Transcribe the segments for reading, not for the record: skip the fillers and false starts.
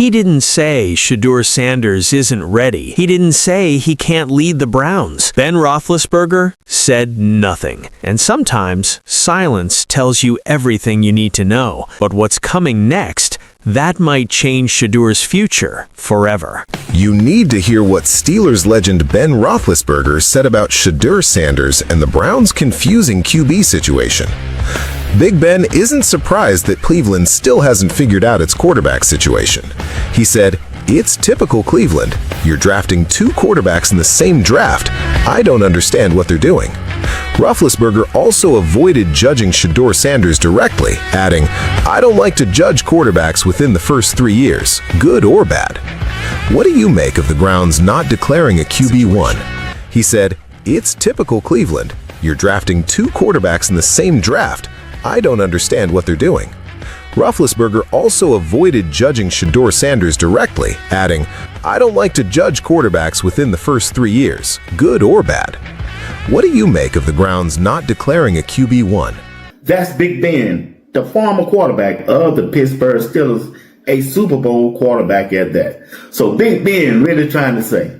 He didn't say Shedeur Sanders isn't ready. He didn't say he can't lead the Browns. Ben Roethlisberger said nothing. And sometimes, silence tells you everything you need to know. But what's coming next, that might change Shedeur's future forever. You need to hear what Steelers legend Ben Roethlisberger said about Shedeur Sanders and the Browns' confusing QB situation. Big Ben isn't surprised that Cleveland still hasn't figured out its quarterback situation. He said, "It's typical Cleveland. You're drafting two quarterbacks in the same draft. I don't understand what they're doing." Roethlisberger also avoided judging Shedeur Sanders directly, adding, "I don't like to judge quarterbacks within the first 3 years, good or bad." What do you make of the Browns not declaring a QB1? He said, "It's typical Cleveland. You're drafting two quarterbacks in the same draft. I don't understand what they're doing." Roethlisberger also avoided judging Shedeur Sanders directly, adding, "I don't like to judge quarterbacks within the first 3 years, good or bad." What do you make of the Browns not declaring a QB1? That's Big Ben, the former quarterback of the Pittsburgh Steelers, a Super Bowl quarterback at that. So Big Ben really trying to say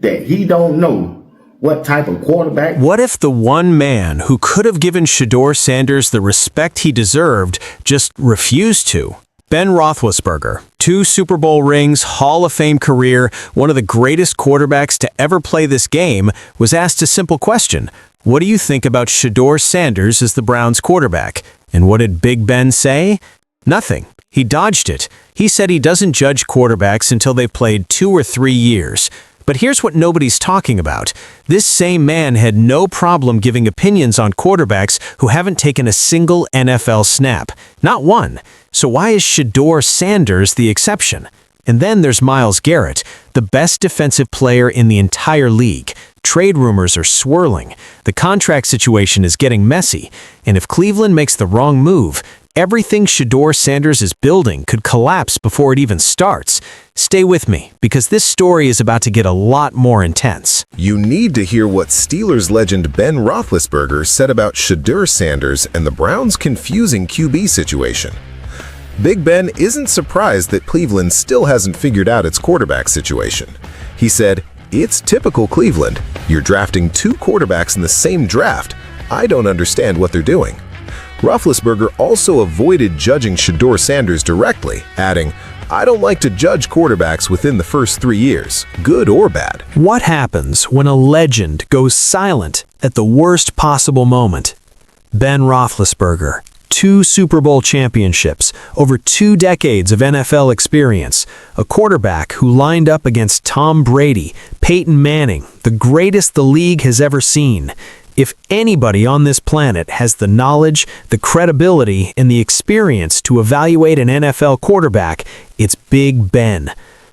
that he don't know what type of quarterback. What if the one man who could have given Shedeur Sanders the respect he deserved just refused to? Ben Roethlisberger, 2 Super Bowl rings, Hall of Fame career, one of the greatest quarterbacks to ever play this game, was asked a simple question: what do you think about Shedeur Sanders as the Browns quarterback? And what did Big Ben say? Nothing. He dodged it. He said he doesn't judge quarterbacks until they've played 2 or 3 years. But here's what nobody's talking about. This same man had no problem giving opinions on quarterbacks who haven't taken a single NFL snap. Not one. So why is Shedeur Sanders the exception? And then there's Myles Garrett, the best defensive player in the entire league. Trade rumors are swirling. The contract situation is getting messy. And if Cleveland makes the wrong move, everything Shedeur Sanders is building could collapse before it even starts. Stay with me, because this story is about to get a lot more intense. You need to hear what Steelers legend Ben Roethlisberger said about Shedeur Sanders and the Browns' confusing QB situation. Big Ben isn't surprised that Cleveland still hasn't figured out its quarterback situation. He said, "It's typical Cleveland. You're drafting two quarterbacks in the same draft. I don't understand what they're doing." Roethlisberger also avoided judging Shedeur Sanders directly, adding, "I don't like to judge quarterbacks within the first 3 years, good or bad." What happens when a legend goes silent at the worst possible moment? Ben Roethlisberger, 2 Super Bowl championships, over 2 decades of NFL experience, a quarterback who lined up against Tom Brady, Peyton Manning, the greatest the league has ever seen. If anybody on this planet has the knowledge, the credibility, and the experience to evaluate an NFL quarterback, it's Big Ben.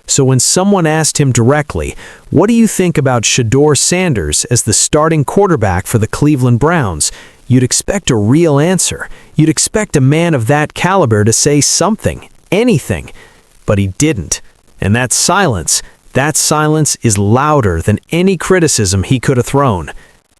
So when someone asked him directly, "What do you think about Shedeur Sanders as the starting quarterback for the Cleveland Browns?" you'd expect a real answer. You'd expect a man of that caliber to say something, anything. But he didn't. And that silence is louder than any criticism he could have thrown.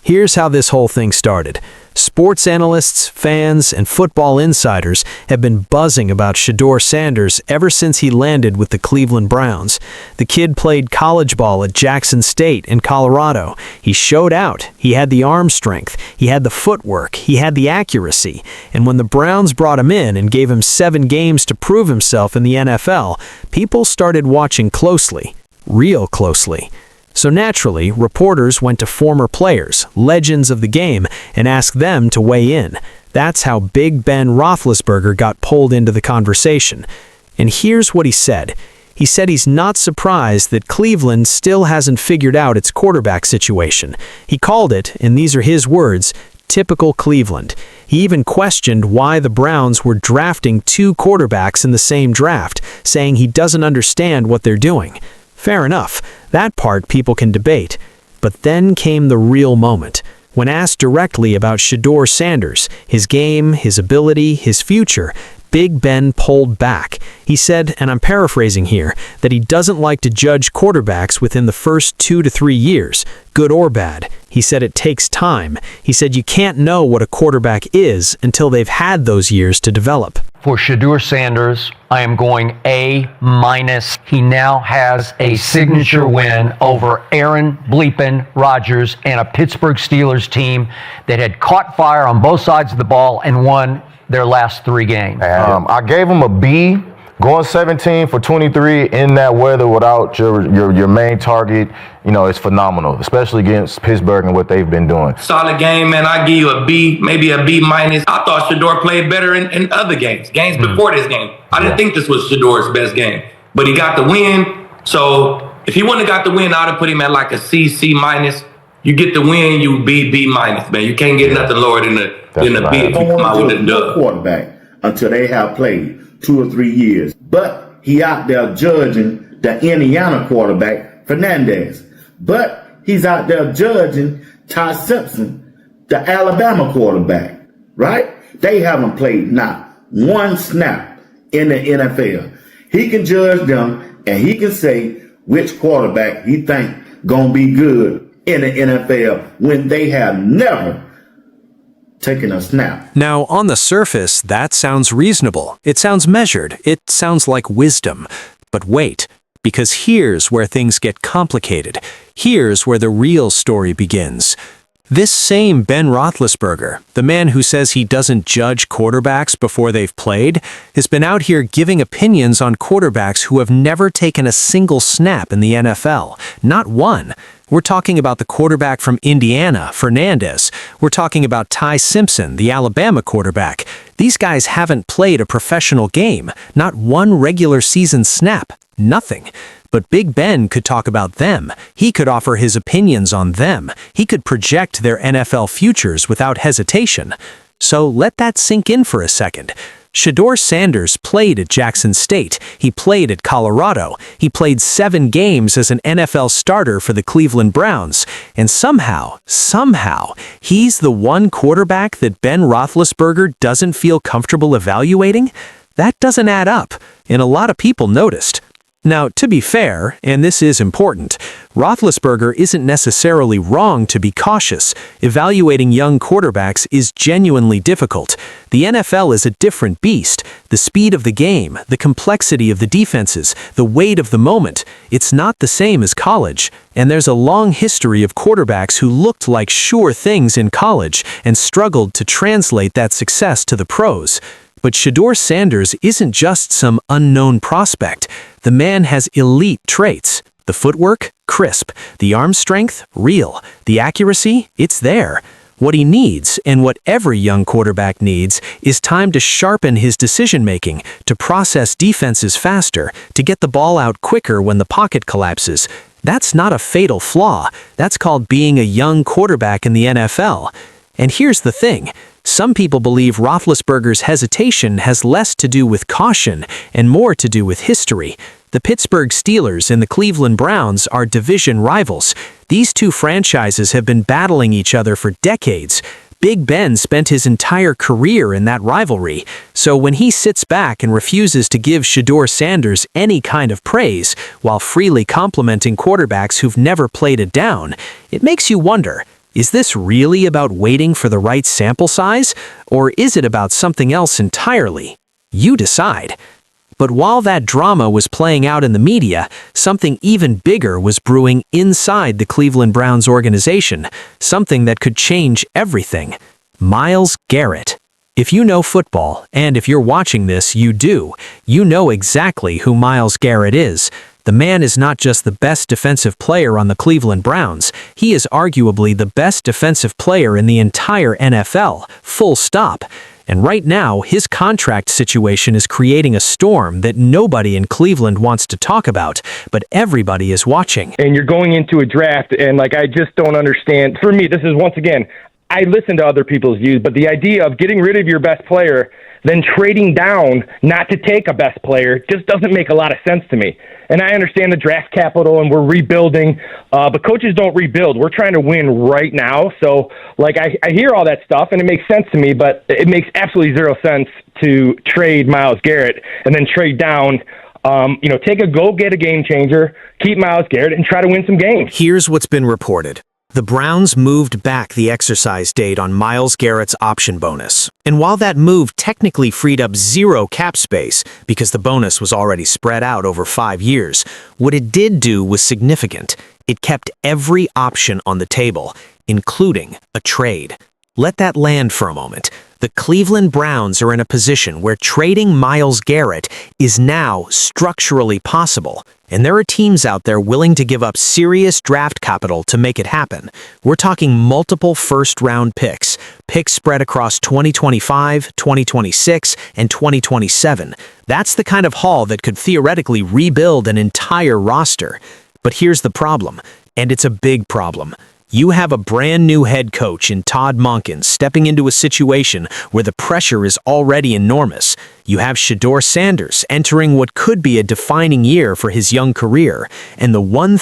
Here's how this whole thing started. Sports analysts, fans, and football insiders have been buzzing about Shedeur Sanders ever since he landed with the Cleveland Browns. The kid played college ball at Jackson State in Colorado. He showed out. He had the arm strength. He had the footwork. He had the accuracy. And when the Browns brought him in and gave him 7 games to prove himself in the NFL, people started watching closely, real closely. So naturally, reporters went to former players, legends of the game, and asked them to weigh in. That's how Big Ben Roethlisberger got pulled into the conversation. And here's what he said. He said he's not surprised that Cleveland still hasn't figured out its quarterback situation. He called it, and these are his words, typical Cleveland. He even questioned why the Browns were drafting 2 quarterbacks in the same draft, saying he doesn't understand what they're doing. Fair enough. That part people can debate. But then came the real moment. When asked directly about Shedeur Sanders, his game, his ability, his future, Big Ben pulled back. He said, and I'm paraphrasing here, that he doesn't like to judge quarterbacks within the first 2 to 3 years, good or bad. He said it takes time. He said you can't know what a quarterback is until they've had those years to develop. For Shedeur Sanders, I am going A-. He now has a signature win over Aaron Bleepin Rodgers and a Pittsburgh Steelers team that had caught fire on both sides of the ball and won their last 3 games. I gave him a B. Going 17 for 23 in that weather without your main target, it's phenomenal, especially against Pittsburgh and what they've been doing. Solid game, man. I give you a B, maybe a B-. I thought Shedeur played better in other games before this game. I didn't think this was Shedeur's best game, but he got the win. So if he wouldn't have got the win, I'd have put him at like a C, C-. You get the win, you B, B-, man. You can't get nothing lower than the B if you come out with a dub. Quarterback until they have played 2 or 3 years. But he out there judging the Indiana quarterback, Fernandez. But he's out there judging Todd Simpson, the Alabama quarterback, right? They haven't played not one snap in the NFL. He can judge them, and he can say which quarterback he think gonna be good in the NFL when they have never taking a snap. Now, on the surface, that sounds reasonable. It sounds measured. It sounds like wisdom. But wait, because here's where things get complicated. Here's where the real story begins. This same Ben Roethlisberger, the man who says he doesn't judge quarterbacks before they've played, has been out here giving opinions on quarterbacks who have never taken a single snap in the NFL. Not one. We're talking about the quarterback from Indiana, Fernandez. We're talking about Ty Simpson, the Alabama quarterback. These guys haven't played a professional game. Not one regular season snap. Nothing. But Big Ben could talk about them. He could offer his opinions on them. He could project their NFL futures without hesitation. So let that sink in for a second. Shedeur Sanders played at Jackson State. He played at Colorado. He played 7 games as an NFL starter for the Cleveland Browns. And somehow, he's the one quarterback that Ben Roethlisberger doesn't feel comfortable evaluating? That doesn't add up, and a lot of people noticed. Now, to be fair, and this is important, Roethlisberger isn't necessarily wrong to be cautious. Evaluating young quarterbacks is genuinely difficult. The NFL is a different beast. The speed of the game, the complexity of the defenses, the weight of the moment, it's not the same as college. And there's a long history of quarterbacks who looked like sure things in college and struggled to translate that success to the pros. But Shedeur Sanders isn't just some unknown prospect. The man has elite traits. The footwork, crisp. The arm strength, real. The accuracy, it's there. What he needs, and what every young quarterback needs, is time to sharpen his decision-making, to process defenses faster, to get the ball out quicker when the pocket collapses. That's not a fatal flaw. That's called being a young quarterback in the NFL. And here's the thing. Some people believe Roethlisberger's hesitation has less to do with caution and more to do with history. The Pittsburgh Steelers and the Cleveland Browns are division rivals. These two franchises have been battling each other for decades. Big Ben spent his entire career in that rivalry. So when he sits back and refuses to give Shedeur Sanders any kind of praise while freely complimenting quarterbacks who've never played a down, it makes you wonder, is this really about waiting for the right sample size, or is it about something else entirely? You decide. But while that drama was playing out in the media, something even bigger was brewing inside the Cleveland Browns organization, something that could change everything. Myles Garrett. If you know football, and if you're watching this, you do, you know exactly who Myles Garrett is. The man is not just the best defensive player on the Cleveland Browns, he is arguably the best defensive player in the entire NFL, full stop. And right now, his contract situation is creating a storm that nobody in Cleveland wants to talk about, but everybody is watching. And you're going into a draft, and I just don't understand. For me, this is, once again, I listen to other people's views, but the idea of getting rid of your best player, then trading down not to take a best player just doesn't make a lot of sense to me. And I understand the draft capital and we're rebuilding, but coaches don't rebuild. We're trying to win right now. So, I hear all that stuff and it makes sense to me, but it makes absolutely zero sense to trade Myles Garrett and then trade down. Go get a game changer, keep Myles Garrett, and try to win some games. Here's what's been reported. The Browns moved back the exercise date on Myles Garrett's option bonus. And while that move technically freed up zero cap space because the bonus was already spread out over 5 years, what it did do was significant. It kept every option on the table, including a trade. Let that land for a moment. The Cleveland Browns are in a position where trading Myles Garrett is now structurally possible, and there are teams out there willing to give up serious draft capital to make it happen. We're talking multiple first-round picks spread across 2025, 2026, and 2027. That's the kind of haul that could theoretically rebuild an entire roster. But here's the problem, and it's a big problem. You have a brand new head coach in Todd Monken stepping into a situation where the pressure is already enormous. You have Shedeur Sanders entering what could be a defining year for his young career. And the one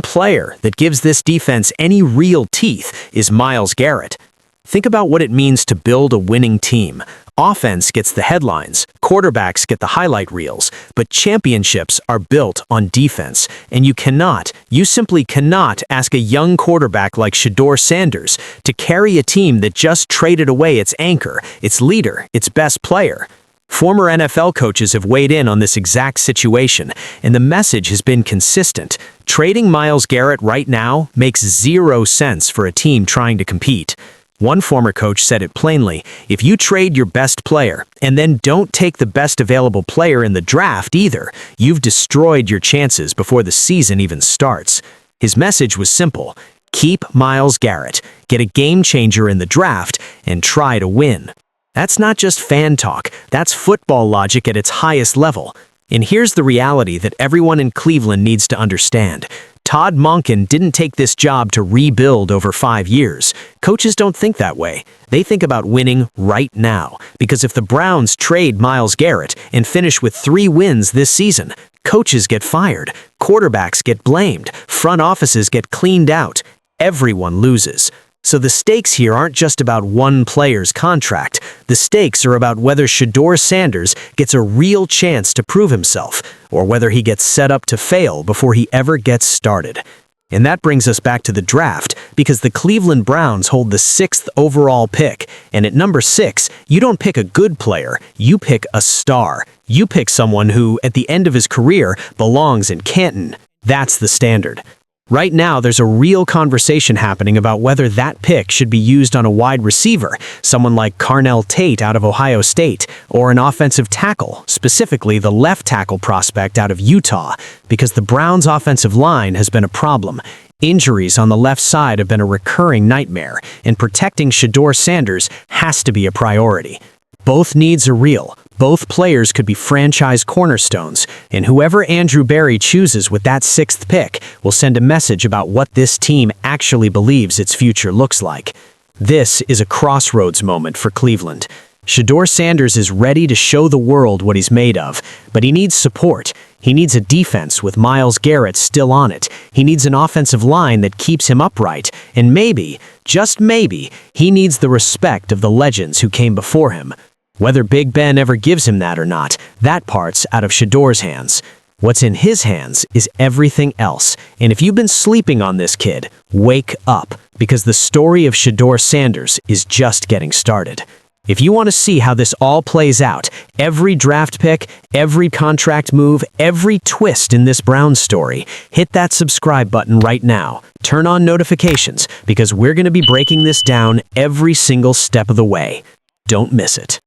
player that gives this defense any real teeth is Myles Garrett. Think about what it means to build a winning team. Offense gets the headlines, quarterbacks get the highlight reels, but championships are built on defense. And you simply cannot ask a young quarterback like Shedeur Sanders to carry a team that just traded away its anchor, its leader, its best player. Former NFL coaches have weighed in on this exact situation, and the message has been consistent. Trading Myles Garrett right now makes zero sense for a team trying to compete. One former coach said it plainly, if you trade your best player and then don't take the best available player in the draft either, you've destroyed your chances before the season even starts. His message was simple: keep Myles Garrett, get a game changer in the draft, and try to win. That's not just fan talk, that's football logic at its highest level. And here's the reality that everyone in Cleveland needs to understand. Todd Monken didn't take this job to rebuild over 5 years. Coaches don't think that way. They think about winning right now. Because if the Browns trade Myles Garrett and finish with 3 wins this season, coaches get fired, quarterbacks get blamed, front offices get cleaned out. Everyone loses. So the stakes here aren't just about one player's contract. The stakes are about whether Shedeur Sanders gets a real chance to prove himself, or whether he gets set up to fail before he ever gets started. And that brings us back to the draft, because the Cleveland Browns hold the 6th overall pick, and at number 6, you don't pick a good player, you pick a star. You pick someone who, at the end of his career, belongs in Canton. That's the standard. Right now, there's a real conversation happening about whether that pick should be used on a wide receiver, someone like Carnell Tate out of Ohio State, or an offensive tackle, specifically the left tackle prospect out of Utah, because the Browns' offensive line has been a problem. Injuries on the left side have been a recurring nightmare, and protecting Shedeur Sanders has to be a priority. Both needs are real. Both players could be franchise cornerstones, and whoever Andrew Berry chooses with that 6th pick will send a message about what this team actually believes its future looks like. This is a crossroads moment for Cleveland. Shedeur Sanders is ready to show the world what he's made of, but he needs support. He needs a defense with Myles Garrett still on it. He needs an offensive line that keeps him upright, and maybe, just maybe, he needs the respect of the legends who came before him. Whether Big Ben ever gives him that or not, that part's out of Shedeur's hands. What's in his hands is everything else. And if you've been sleeping on this kid, wake up, because the story of Shedeur Sanders is just getting started. If you want to see how this all plays out, every draft pick, every contract move, every twist in this Browns story, hit that subscribe button right now. Turn on notifications, because we're going to be breaking this down every single step of the way. Don't miss it.